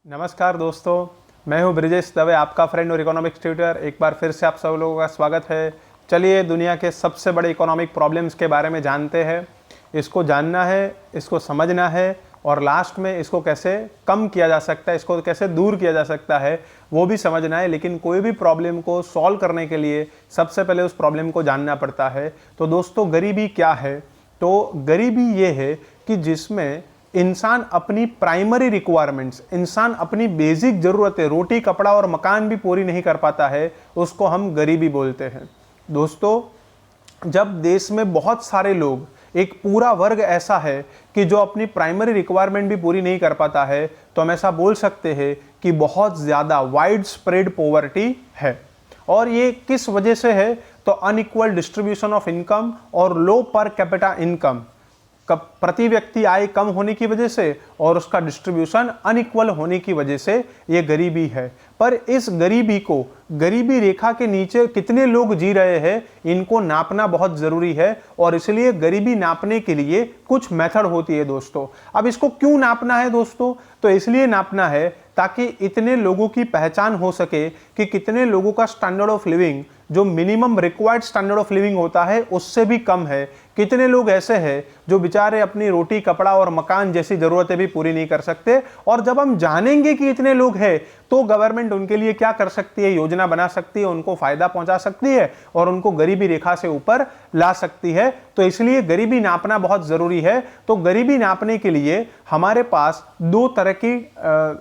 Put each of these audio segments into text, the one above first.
नमस्कार दोस्तों, मैं हूं ब्रिजेश दवे, आपका फ्रेंड और इकोनॉमिक्स ट्यूटर। एक बार फिर से आप सब लोगों का स्वागत है। चलिए दुनिया के सबसे बड़े इकोनॉमिक प्रॉब्लम्स के बारे में जानते हैं। इसको जानना है, इसको समझना है और लास्ट में इसको कैसे कम किया जा सकता है, इसको कैसे दूर किया जा सकता है वो भी समझना है। लेकिन कोई भी प्रॉब्लम को सॉल्व करने के लिए सबसे पहले उस प्रॉब्लम को जानना पड़ता है। तो दोस्तों, गरीबी क्या है? तो गरीबी ये है कि जिसमें इंसान अपनी प्राइमरी रिक्वायरमेंट्स, इंसान अपनी बेसिक ज़रूरतें, रोटी कपड़ा और मकान भी पूरी नहीं कर पाता है, उसको हम गरीबी बोलते हैं। दोस्तों, जब देश में बहुत सारे लोग, एक पूरा वर्ग ऐसा है कि जो अपनी प्राइमरी रिक्वायरमेंट भी पूरी नहीं कर पाता है, तो हम ऐसा बोल सकते हैं कि बहुत ज़्यादा वाइड स्प्रेड पॉवर्टी है। और ये किस वजह से है? तो अनइक्वल डिस्ट्रीब्यूशन ऑफ इनकम और लो पर कैपिटा इनकम, प्रति व्यक्ति आय कम होने की वजह से और उसका डिस्ट्रीब्यूशन अनइक्वल होने की वजह से ये गरीबी है। पर इस गरीबी को, गरीबी रेखा के नीचे कितने लोग जी रहे हैं, इनको नापना बहुत ज़रूरी है। और इसलिए गरीबी नापने के लिए कुछ मेथड होती है दोस्तों। अब इसको क्यों नापना है दोस्तों? तो इसलिए नापना है ताकि इतने लोगों की पहचान हो सके कि कितने लोगों का स्टैंडर्ड ऑफ लिविंग, जो minimum required standard of living होता है, उससे भी कम है। कितने लोग ऐसे हैं जो बेचारे अपनी रोटी कपड़ा और मकान जैसी ज़रूरतें भी पूरी नहीं कर सकते। और जब हम जानेंगे कि इतने लोग हैं तो गवर्नमेंट उनके लिए क्या कर सकती है, योजना बना सकती है, उनको फायदा पहुंचा सकती है और उनको गरीबी रेखा से ऊपर ला सकती है। तो इसलिए गरीबी नापना बहुत ज़रूरी है। तो गरीबी नापने के लिए हमारे पास दो तरह की,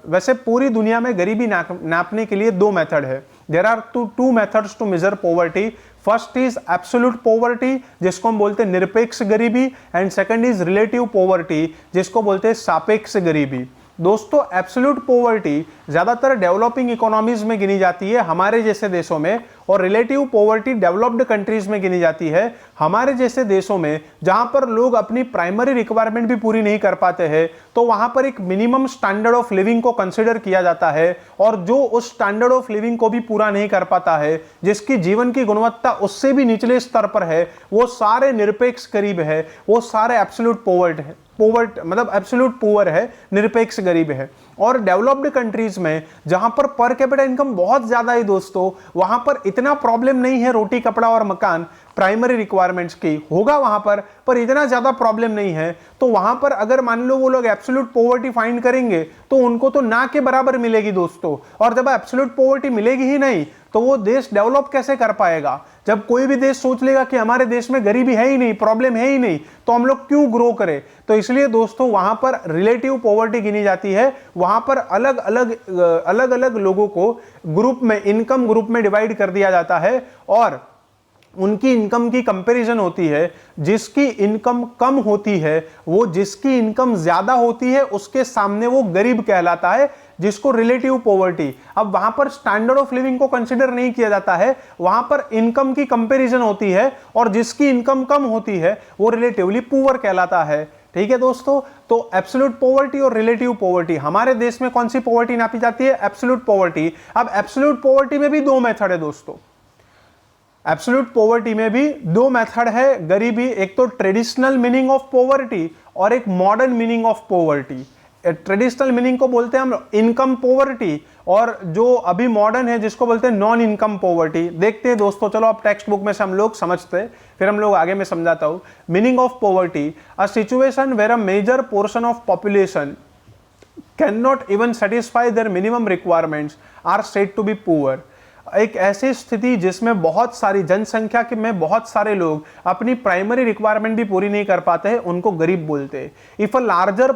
वैसे पूरी दुनिया में गरीबी नापने के लिए दो मेथड है। There are two methods to measure poverty. First is absolute poverty, जिसको हम बोलते हैं निरपेक्ष गरीबी, and second is relative poverty, जिसको बोलते हैं सापेक्ष गरीबी। दोस्तों, एब्सोल्यूट पॉवर्टी ज्यादातर डेवलपिंग इकोनॉमीज में गिनी जाती है, हमारे जैसे देशों में, और रिलेटिव पॉवर्टी डेवलप्ड कंट्रीज में गिनी जाती है, हमारे जैसे देशों में, जहां पर लोग अपनी प्राइमरी रिक्वायरमेंट भी पूरी नहीं कर पाते हैं। तो वहां पर एक मिनिमम स्टैंडर्ड ऑफ लिविंग को कंसिडर किया जाता है, और जो उस स्टैंडर्ड ऑफ लिविंग को भी पूरा नहीं कर पाता है, जिसकी जीवन की गुणवत्ता उससे भी निचले स्तर पर है, वो सारे निरपेक्ष गरीब है, वो सारे एब्सोल्यूट पॉवर्टी मतलब एब्सोल्यूट पुअर है, निरपेक्ष गरीब है। और डेवलप्ड कंट्रीज में जहां पर कैपिटा इनकम बहुत ज्यादा है दोस्तों, वहां पर इतना प्रॉब्लम नहीं है रोटी कपड़ा और मकान, प्राइमरी रिक्वायरमेंट्स की होगा वहां पर इतना ज्यादा प्रॉब्लम नहीं है। तो वहां पर अगर मान लो वो लोग एब्सोल्यूट पॉवर्टी फाइंड करेंगे तो उनको तो ना के बराबर मिलेगी दोस्तों। और जब एब्सोल्यूट पॉवर्टी मिलेगी ही नहीं तो वो देश डेवलप कैसे कर पाएगा? जब कोई भी देश सोच लेगा कि हमारे देश में गरीबी है ही नहीं, प्रॉब्लम है ही नहीं, तो हम लोग क्यों ग्रो करें? तो इसलिए दोस्तों वहां पर रिलेटिव पॉवर्टी गिनी जाती है। वहां पर अलग अलग लोगों को ग्रुप में, इनकम ग्रुप में डिवाइड कर दिया जाता है और उनकी इनकम की कंपैरिजन होती है। जिसकी इनकम कम होती है, वो जिसकी इनकम ज्यादा होती है उसके सामने वो गरीब कहलाता है, जिसको रिलेटिव पॉवर्टी। अब वहां पर स्टैंडर्ड ऑफ लिविंग को कंसीडर नहीं किया जाता है, वहां पर इनकम की कंपैरिजन होती है और जिसकी इनकम कम होती है वो रिलेटिवली पुअर कहलाता है। ठीक है दोस्तों, तो एब्सोल्यूट पॉवर्टी और रिलेटिव पॉवर्टी, हमारे देश में कौन सी पॉवर्टी नापी जाती है? Absolute poverty. अब एब्सोल्यूट पॉवर्टी में भी दो मेथड है दोस्तों। एब्सोल्यूट पॉवर्टी में भी दो मेथड है गरीबी, एक तो ट्रेडिशनल मीनिंग ऑफ पॉवर्टी और एक modern meaning of poverty. Traditional meaning को बोलते हैं हम इनकम पॉवर्टी, और जो अभी मॉडर्न है जिसको बोलते हैं नॉन इनकम पॉवर्टी। देखते हैं दोस्तों, चलो अब टेक्स्ट बुक में से हम लोग समझते हैं, फिर हम लोग आगे में समझाता हूं। Meaning of poverty: a situation where a major portion of population can not even satisfy their minimum requirements are said to be poor. एक ऐसी स्थिति जिसमें बहुत सारी जनसंख्या के में बहुत सारे लोग अपनी प्राइमरी रिक्वायरमेंट भी पूरी नहीं कर पाते हैं, उनको गरीब बोलते हैं। If a larger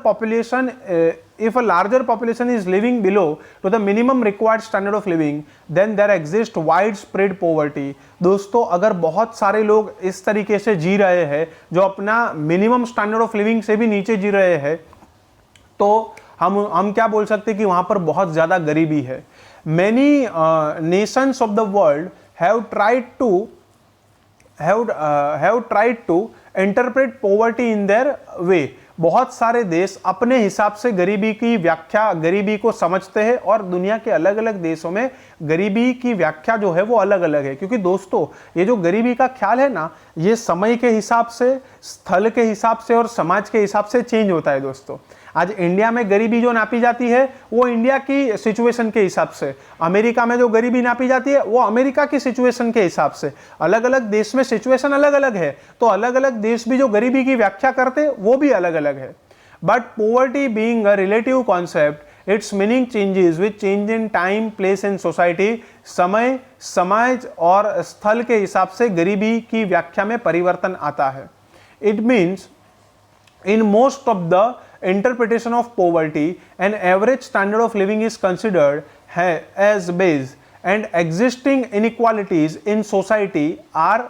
population is living below to the minimum required standard of living, then there exist wide spread poverty. दोस्तों, अगर बहुत सारे लोग इस तरीके से जी रहे हैं जो अपना मिनिमम स्टैंडर्ड ऑफ लिविंग से भी नीचे जी रहे हैं, तो हम क्या बोल सकते हैं कि वहां पर बहुत ज्यादा गरीबी है। Many nations of the world have tried to interpret poverty in their way। बहुत सारे देश अपने हिसाब से गरीबी की व्याख्या, गरीबी को समझते हैं, और दुनिया के अलग अलग देशों में गरीबी की व्याख्या जो है वो अलग अलग है। क्योंकि दोस्तों, ये जो गरीबी का ख्याल है ना, ये समय के हिसाब से, स्थल के हिसाब से और समाज के हिसाब से चेंज होता है दोस्तों। आज इंडिया में गरीबी जो नापी जाती है वो इंडिया की सिचुएशन के हिसाब से, अमेरिका में जो गरीबी नापी जाती है वो अमेरिका की सिचुएशन के हिसाब से। अलग अलग देश में सिचुएशन अलग अलग है, तो अलग अलग देश भी जो गरीबी की व्याख्या करते वो भी अलग अलग है। But poverty being a relative concept, it's meaning changes with change in time, place and society. समय, समाज और स्थल के हिसाब से गरीबी की व्याख्या में परिवर्तन आता है। It means in most of the interpretation of poverty, an average standard of living is considered as base, and existing inequalities in society are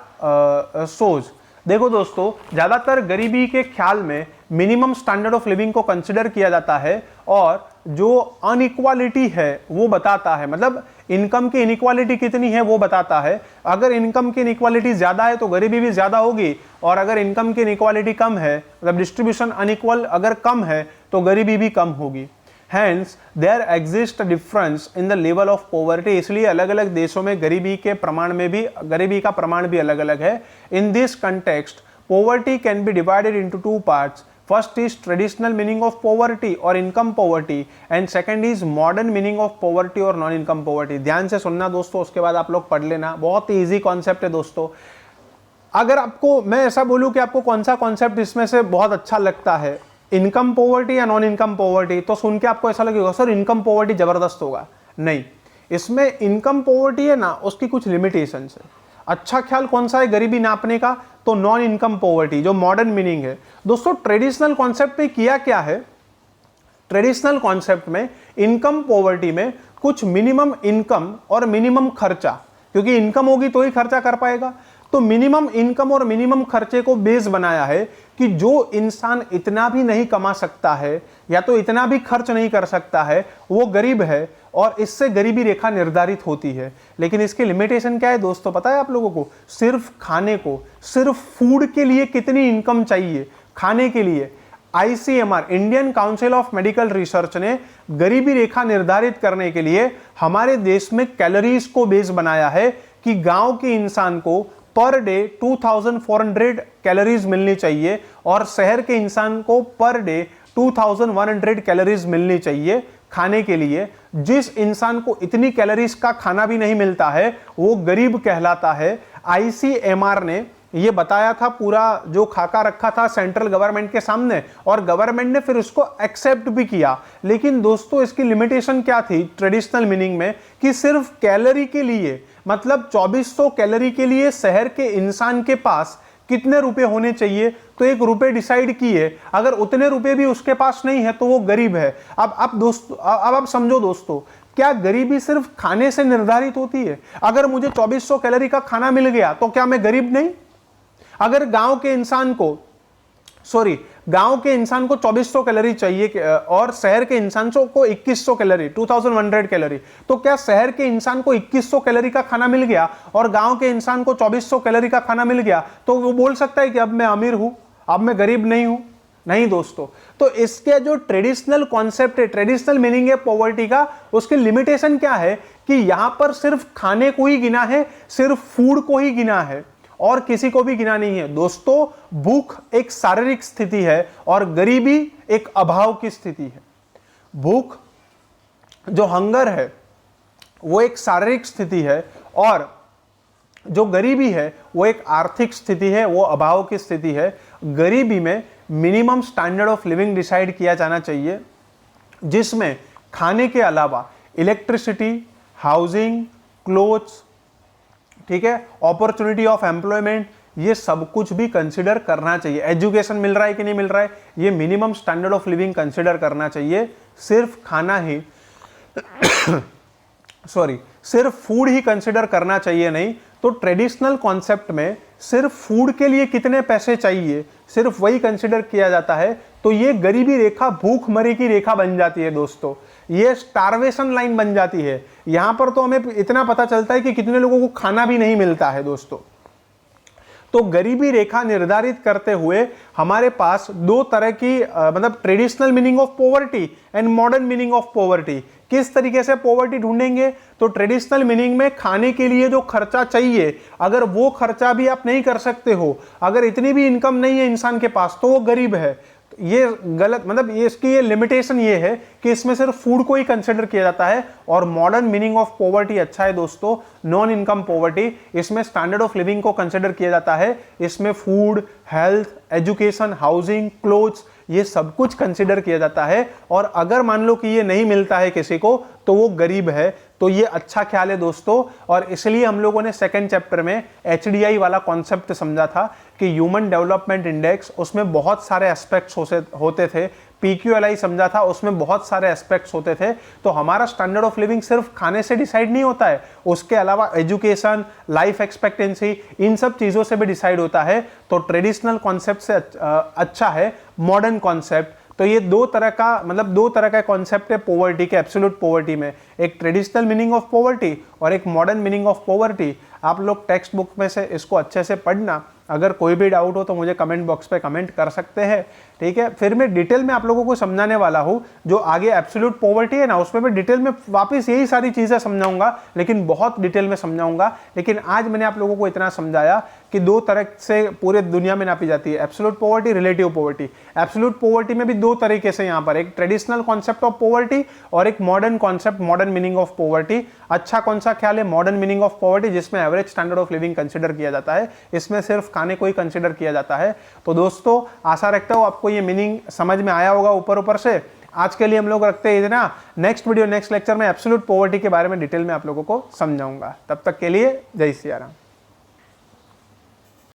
shows। देखो दोस्तों, ज़्यादातर गरीबी के ख्याल में मिनिमम स्टैंडर्ड ऑफ लिविंग को कंसिडर किया जाता है और जो अनइक्वालिटी है वो बताता है, मतलब इनकम की इनइक्वालिटी कितनी है वो बताता है। अगर इनकम की इनइक्वालिटी ज़्यादा है तो गरीबी भी ज़्यादा होगी, और अगर इनकम की इनइक्वालिटी कम है, मतलब डिस्ट्रीब्यूशन अनइक्वल अगर कम है तो गरीबी भी कम होगी। Hence, there exists a difference in the level of poverty। इसलिए अलग अलग देशों में गरीबी के प्रमाण में भी, गरीबी का प्रमाण भी अलग अलग है। In this context, poverty can be divided into two parts। First is traditional meaning of poverty or income poverty, and second is modern meaning of poverty or non-income poverty। ध्यान से सुनना दोस्तों, उसके बाद आप लोग पढ़ लेना, बहुत ही ईजी कॉन्सेप्ट है दोस्तों। अगर आपको मैं ऐसा बोलूँ कि आपको कौन सा कॉन्सेप्ट इसमें से बहुत अच्छा लगता है, इनकम पॉवर्टी या नॉन इनकम पॉवर्टी, तो सुन के आपको ऐसा लगेगा सर इनकम पॉवर्टी जबरदस्त होगा। नहीं, इसमें इनकम पॉवर्टी है ना, उसकी कुछ लिमिटेशंस है। अच्छा ख्याल कौन सा है गरीबी नापने का, तो नॉन इनकम पॉवर्टी जो मॉडर्न मीनिंग है। दोस्तों ट्रेडिशनल कॉन्सेप्ट में किया क्या है, ट्रेडिशनल कॉन्सेप्ट में इनकम पॉवर्टी में कुछ मिनिमम इनकम और मिनिमम खर्चा, क्योंकि इनकम होगी तो ही खर्चा कर पाएगा, तो मिनिमम इनकम और मिनिमम खर्चे को बेस बनाया है कि जो इंसान इतना भी नहीं कमा सकता है या तो इतना भी खर्च नहीं कर सकता है वो गरीब है, और इससे गरीबी रेखा निर्धारित होती है। लेकिन इसकी लिमिटेशन क्या है दोस्तों, पता है आप लोगों को? सिर्फ खाने को, सिर्फ फूड के लिए कितनी इनकम चाहिए खाने के लिए। ICMR, Indian council of medical research ने गरीबी रेखा निर्धारित करने के लिए हमारे देश में कैलोरीज को बेस बनाया है कि गांव के इंसान को पर डे 2400 कैलोरीज मिलनी चाहिए और शहर के इंसान को पर डे 2100 कैलोरीज मिलनी चाहिए खाने के लिए। जिस इंसान को इतनी कैलोरीज का खाना भी नहीं मिलता है वो गरीब कहलाता है। ICMR ने ये बताया था, पूरा जो खाका रखा था सेंट्रल गवर्नमेंट के सामने, और गवर्नमेंट ने फिर उसको एक्सेप्ट भी किया। लेकिन दोस्तों इसकी लिमिटेशन क्या थी ट्रेडिशनल मीनिंग में, कि सिर्फ कैलोरी के लिए, मतलब 2400 कैलोरी के लिए शहर के इंसान के पास कितने रुपए होने चाहिए, तो एक रुपए डिसाइड किए। अगर उतने रुपए भी उसके पास नहीं है तो वो गरीब है। अब दोस्तों, अब आप समझो दोस्तों, क्या गरीबी सिर्फ खाने से निर्धारित होती है? अगर मुझे 2400 कैलोरी का खाना मिल गया तो क्या मैं गरीब नहीं? अगर गांव के इंसान को 2400 कैलोरी चाहिए और शहर के इंसान को 2100 कैलोरी, 2100 कैलोरी, तो क्या शहर के इंसान को 2100 कैलोरी का खाना मिल गया और गांव के इंसान को 2400 कैलोरी का खाना मिल गया तो वो बोल सकता है कि अब मैं अमीर हूं, अब मैं गरीब नहीं हूं? नहीं दोस्तों। तो इसके जो ट्रेडिशनल कॉन्सेप्ट है, ट्रेडिशनल मीनिंग है पॉवर्टी का, उसकी लिमिटेशन क्या है कि यहां पर सिर्फ खाने को ही गिना है, सिर्फ फूड को ही गिना है और किसी को भी गिना नहीं है। दोस्तों भूख एक शारीरिक स्थिति है और गरीबी एक अभाव की स्थिति है। भूख जो हंगर है वो एक शारीरिक स्थिति है और जो गरीबी है वो एक आर्थिक स्थिति है, वो अभाव की स्थिति है। गरीबी में minimum standard of living decide किया जाना चाहिए, जिसमें खाने के अलावा इलेक्ट्रिसिटी, हाउसिंग, क्लोथ्स, ठीक है, अपॉर्चुनिटी ऑफ एम्प्लॉयमेंट, ये सब कुछ भी कंसिडर करना चाहिए। एजुकेशन मिल रहा है कि नहीं मिल रहा है, ये minimum standard of living consider करना चाहिए। सिर्फ खाना ही सिर्फ फूड ही कंसिडर करना चाहिए नहीं। तो ट्रेडिशनल कॉन्सेप्ट में सिर्फ फूड के लिए कितने पैसे चाहिए, सिर्फ वही कंसिडर किया जाता है, तो ये गरीबी रेखा भूखमरी की रेखा बन जाती है दोस्तों, ये स्टारवेशन लाइन बन जाती है। यहां पर तो हमें इतना पता चलता है कि कितने लोगों को खाना भी नहीं मिलता है दोस्तों। तो गरीबी रेखा निर्धारित करते हुए हमारे पास दो तरह की मतलब traditional meaning of poverty and modern meaning of poverty. किस तरीके से पॉवर्टी ढूंढेंगे, तो ट्रेडिशनल मीनिंग में खाने के लिए जो खर्चा चाहिए, अगर वो खर्चा भी आप नहीं कर सकते हो, अगर इतनी भी इनकम नहीं है इंसान के पास, तो वो गरीब है। ये गलत, मतलब ये इसकी ये लिमिटेशन ये है कि इसमें सिर्फ फूड को ही कंसिडर किया जाता है। और मॉडर्न मीनिंग ऑफ पॉवर्टी अच्छा है दोस्तों, नॉन इनकम पॉवर्टी, इसमें स्टैंडर्ड ऑफ लिविंग को कंसिडर किया जाता है। इसमें food, health, education, housing, clothes, ये सब कुछ कंसिडर किया जाता है। और अगर मान लो कि ये नहीं मिलता है किसी को तो वो गरीब है। तो ये अच्छा ख्याल है दोस्तों, और इसलिए हम लोगों ने सेकंड चैप्टर में HDI वाला कॉन्सेप्ट समझा था कि ह्यूमन डेवलपमेंट इंडेक्स, उसमें बहुत सारे एस्पेक्ट्स होते थे। PQLI समझा था, उसमें बहुत सारे एस्पेक्ट्स होते थे। तो हमारा स्टैंडर्ड ऑफ लिविंग सिर्फ खाने से डिसाइड नहीं होता है, उसके अलावा एजुकेशन, लाइफ एक्सपेक्टेंसी, इन सब चीज़ों से भी डिसाइड होता है। तो ट्रेडिशनल कॉन्सेप्ट से अच्छा है मॉडर्न कॉन्सेप्ट। तो ये दो तरह का कॉन्सेप्ट है पॉवर्टी के, एब्सोल्यूट पॉवर्टी में, एक ट्रेडिशनल मीनिंग ऑफ पॉवर्टी और एक मॉडर्न मीनिंग ऑफ पॉवर्टी। आप लोग टेक्स्ट बुक में से इसको अच्छे से पढ़ना। अगर कोई भी डाउट हो तो मुझे कमेंट बॉक्स पे कमेंट कर सकते हैं, ठीक है। फिर मैं डिटेल में आप लोगों को समझाने वाला हूँ, जो आगे एब्सोल्यूट पॉवर्टी है ना, उसमें मैं डिटेल में वापस यही सारी चीज़ें समझाऊंगा, लेकिन बहुत डिटेल में समझाऊंगा। लेकिन आज मैंने आप लोगों को इतना समझाया कि दो तरह से पूरे दुनिया में नापी जाती है, absolute poverty, relative poverty. Absolute poverty में भी दो तरीके से यहाँ पर, एक ट्रेडिशनल कॉन्सेप्ट ऑफ पॉवर्टी और एक modern concept, modern meaning of poverty. अच्छा कौन सा ख्याल है? मॉडर्न मीनिंग ऑफ पॉवर्टी, जिसमें average standard of living consider किया जाता है, इसमें सिर्फ खाने को ही कंसिडर किया जाता है। तो दोस्तों आशा रखता हूँ आपको ये मीनिंग समझ में आया होगा ऊपर से। आज के लिए हम लोग रखते हैं इतना। नेक्स्ट वीडियो, नेक्स्ट लेक्चर में एब्सोल्यूट पॉवर्टी के बारे में डिटेल में आप लोगों को समझाऊंगा। तब तक के लिए जय सिया राम।